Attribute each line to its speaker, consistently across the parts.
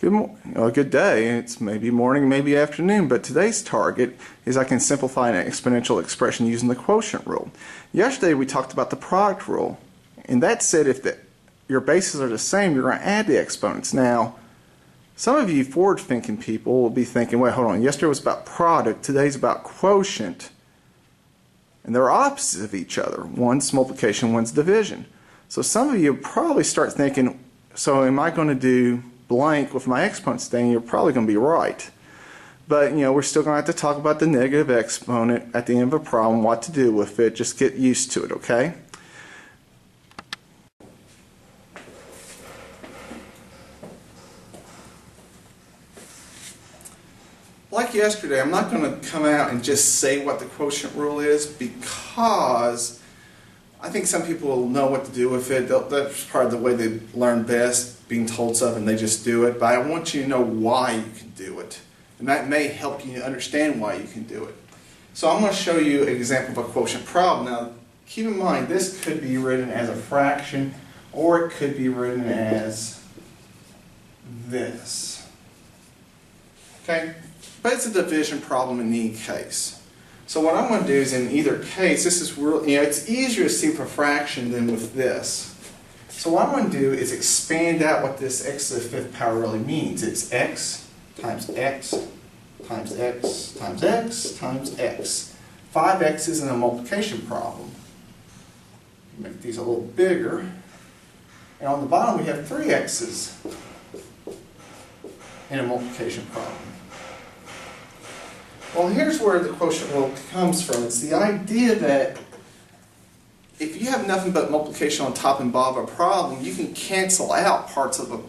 Speaker 1: Good day. It's maybe morning, maybe afternoon, but today's target is I can simplify an exponential expression using the quotient rule. Yesterday we talked about the product rule, and that said if your bases are the same, you're going to add the exponents. Now, some of you forward-thinking people will be thinking, wait, hold on, yesterday was about product, today's about quotient, and they're opposites of each other. One's multiplication, one's division. So some of you probably start thinking, so am I going to do blank with my exponents today? And you're probably going to be right. But we're still going to have to talk about the negative exponent at the end of a problem, what to do with it. Just get used to it, okay? Like yesterday, I'm not going to come out and just say what the quotient rule is because I think some people will know what to do with it. That's probably the way they learn best, being told something, they just do it. But I want you to know why you can do it. And that may help you understand why you can do it. So I'm going to show you an example of a quotient problem. Now, keep in mind, this could be written as a fraction, or it could be written as this. Okay? But it's a division problem in any case. So what I'm going to do is in either case, this is really, it's easier to see with a fraction than with this. So what I'm going to do is expand out what this x to the fifth power really means. It's x times x times x times x times x. 5x's in a multiplication problem. Make these a little bigger. And on the bottom we have 3x's in a multiplication problem. Well, here's where the quotient rule comes from. It's the idea that if you have nothing but multiplication on top and bottom of a problem, you can cancel out parts of a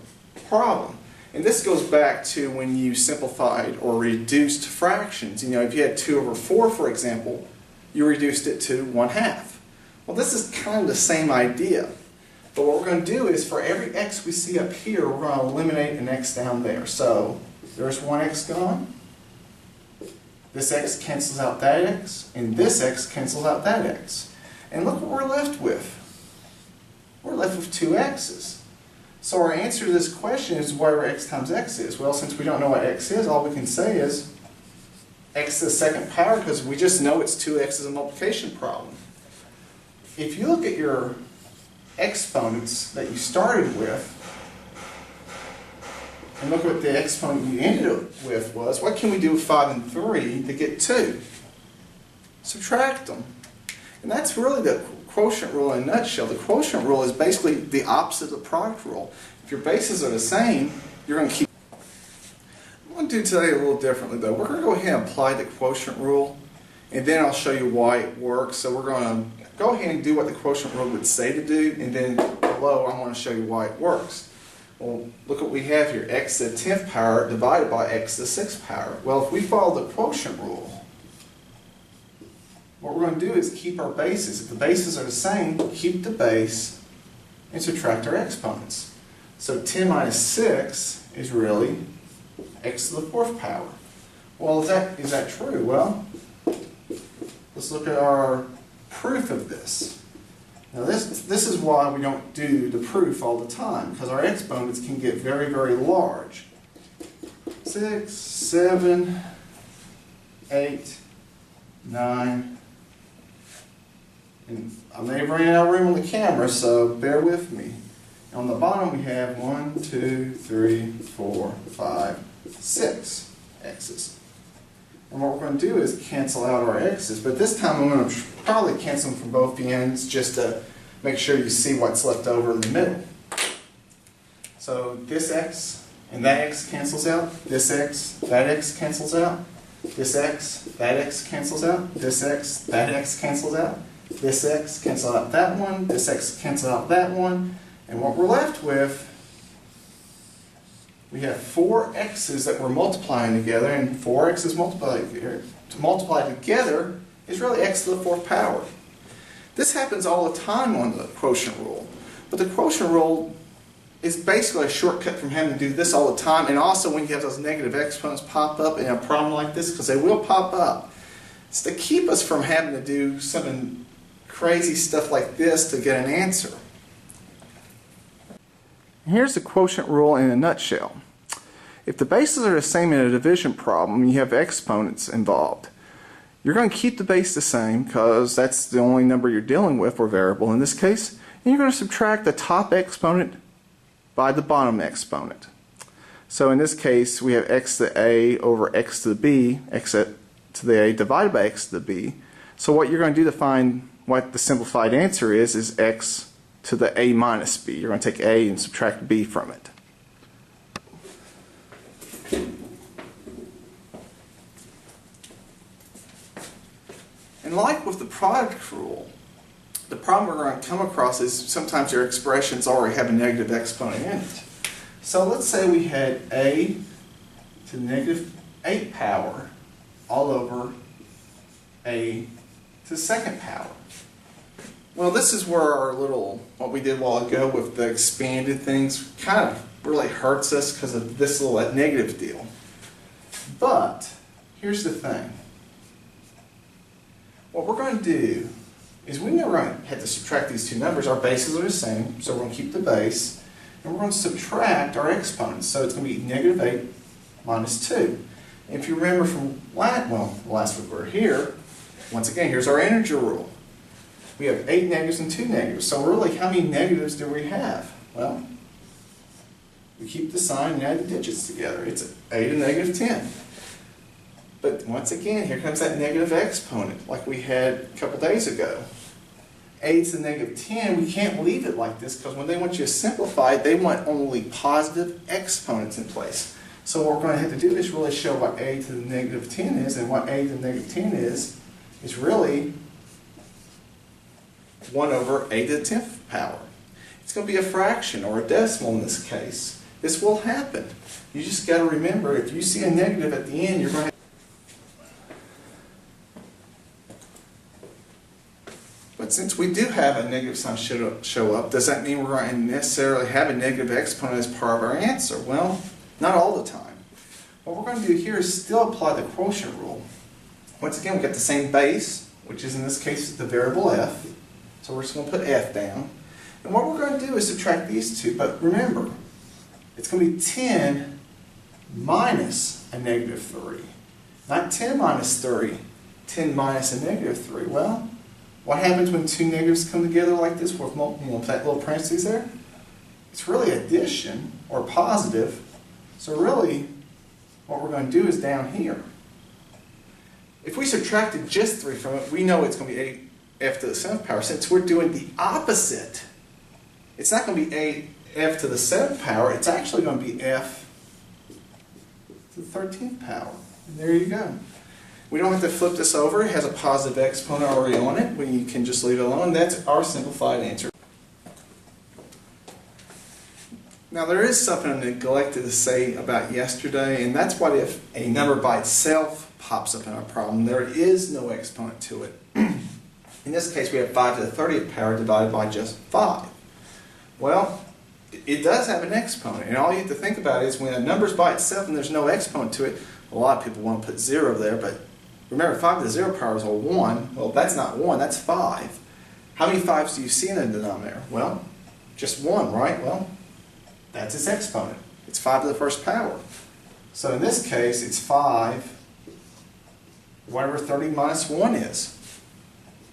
Speaker 1: problem. And this goes back to when you simplified or reduced fractions. If you had 2 over 4, for example, you reduced it to 1/2. Well, this is kind of the same idea. But what we're going to do is for every x we see up here, we're going to eliminate an x down there. So there's one x gone. This x cancels out that x, and this x cancels out that x. And look what we're left with. We're left with 2 x's. So our answer to this question is whatever x times x is. Well, since we don't know what x is, all we can say is x to the second power, because we just know it's 2x is a multiplication problem. If you look at your exponents that you started with, and look what the exponent you ended up with was, what can we do with 5 and 3 to get 2? Subtract them. And that's really the quotient rule in a nutshell. The quotient rule is basically the opposite of the product rule. If your bases are the same, you're going to keep. I'm going to do today a little differently though. We're going to go ahead and apply the quotient rule, and then I'll show you why it works. So we're going to go ahead and do what the quotient rule would say to do, and then below I want to show you why it works. Well, look what we have here, x to the 10th power divided by x to the 6th power. Well, if we follow the quotient rule, what we're going to do is keep our bases. If the bases are the same, keep the base and subtract our exponents. So 10 minus 6 is really x to the 4th power. Well, is that true? Well, let's look at our proof of this. Now this is why we don't do the proof all the time, because our exponents can get very, very large. 6, 7, 8, 9, and I may have ran out of room on the camera, so bear with me. And on the bottom we have 1, 2, 3, 4, 5, 6 x's. And what we're going to do is cancel out our x's, but this time I'm going to probably cancel them from both the ends just to make sure you see what's left over in the middle. So this x and that x cancels out, this x, that x cancels out, this x, that x cancels out, this x, that x cancels out, this x cancels out that one, this x cancels out that one, and what we're left with, we have 4 x's that we're multiplying together, and 4 x's multiplied together is really x to the 4th power. This happens all the time on the quotient rule, but the quotient rule is basically a shortcut from having to do this all the time, and also when you have those negative exponents pop up in a problem like this, because they will pop up, it's to keep us from having to do something crazy stuff like this to get an answer. Here's the quotient rule in a nutshell. If the bases are the same in a division problem and you have exponents involved, you're going to keep the base the same because that's the only number you're dealing with, or variable in this case, and you're going to subtract the top exponent by the bottom exponent. So in this case, we have x to the a over x to the b, x to the a divided by x to the b. So what you're going to do to find what the simplified answer is x to the a minus b. You're going to take a and subtract b from it. And like with the product rule, the problem we're going to come across is sometimes your expressions already have a negative exponent in it. So let's say we had a to the negative 8 power all over a to the second power. Well, this is where our little, what we did a while ago with the expanded things kind of really hurts us because of this little negative deal. But here's the thing. What we're going to do is we know we're going to have to subtract these two numbers. Our bases are the same, so we're going to keep the base. And we're going to subtract our exponents. So it's going to be negative 8 minus 2. And if you remember from last week we were here, once again, here's our integer rule. We have 8 negatives and 2 negatives. So really, how many negatives do we have? Well, we keep the sign and add the digits together. It's 8 to negative 10. But once again, here comes that negative exponent like we had a couple days ago. 8 to the negative 10, we can't leave it like this because when they want you to simplify it, they want only positive exponents in place. So what we're going to have to do is really show what a to the negative 10 is, and what a to the negative 10 is really 1 over a to the 10th power. It's going to be a fraction or a decimal in this case. This will happen. You just got to remember, if you see a negative at the end, you're going to But since we do have a negative sign show up, does that mean we're going to necessarily have a negative exponent as part of our answer? Well, not all the time. What we're going to do here is still apply the quotient rule. Once again, we've got the same base, which is in this case the variable f. So we're just going to put f down. And what we're going to do is subtract these two. But remember, it's going to be 10 minus a negative 3. Not 10 minus 3, 10 minus a negative 3. Well, what happens when two negatives come together like this with that little parentheses there? It's really addition or positive. So really, what we're going to do is down here. If we subtracted just 3 from it, we know it's going to be f to the 7th power. Since we're doing the opposite, it's not going to be f to the 7th power. It's actually going to be f to the 13th power. And there you go. We don't have to flip this over. It has a positive exponent already on it. We can just leave it alone. That's our simplified answer. Now there is something I neglected to say about yesterday, and that's what if a number by itself pops up in our problem. There is no exponent to it. In this case, we have 5 to the 30th power divided by just 5. Well, it does have an exponent, and all you have to think about is when a number's by itself and there's no exponent to it, a lot of people want to put 0 there, but remember 5 to the 0 power is a 1. Well, that's not 1, that's 5. How many 5s do you see in the denominator? Well, just 1, right? Well, that's its exponent. It's 5 to the 1st power. So in this case, it's 5, whatever 30 minus 1 is.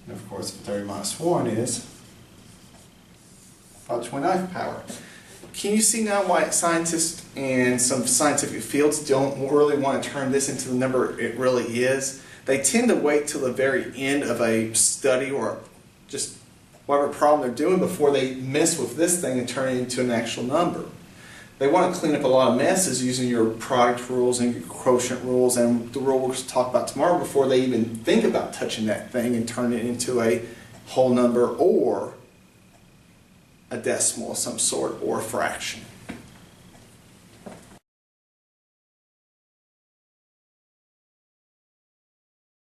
Speaker 1: And of course, 30 minus 1 is 5 to the 29th power. Can you see now why scientists and some scientific fields don't really want to turn this into the number it really is? They tend to wait till the very end of a study or just whatever problem they're doing before they mess with this thing and turn it into an actual number. They want to clean up a lot of messes using your product rules and your quotient rules and the rule we'll talk about tomorrow before they even think about touching that thing and turning it into a whole number or a decimal of some sort or a fraction.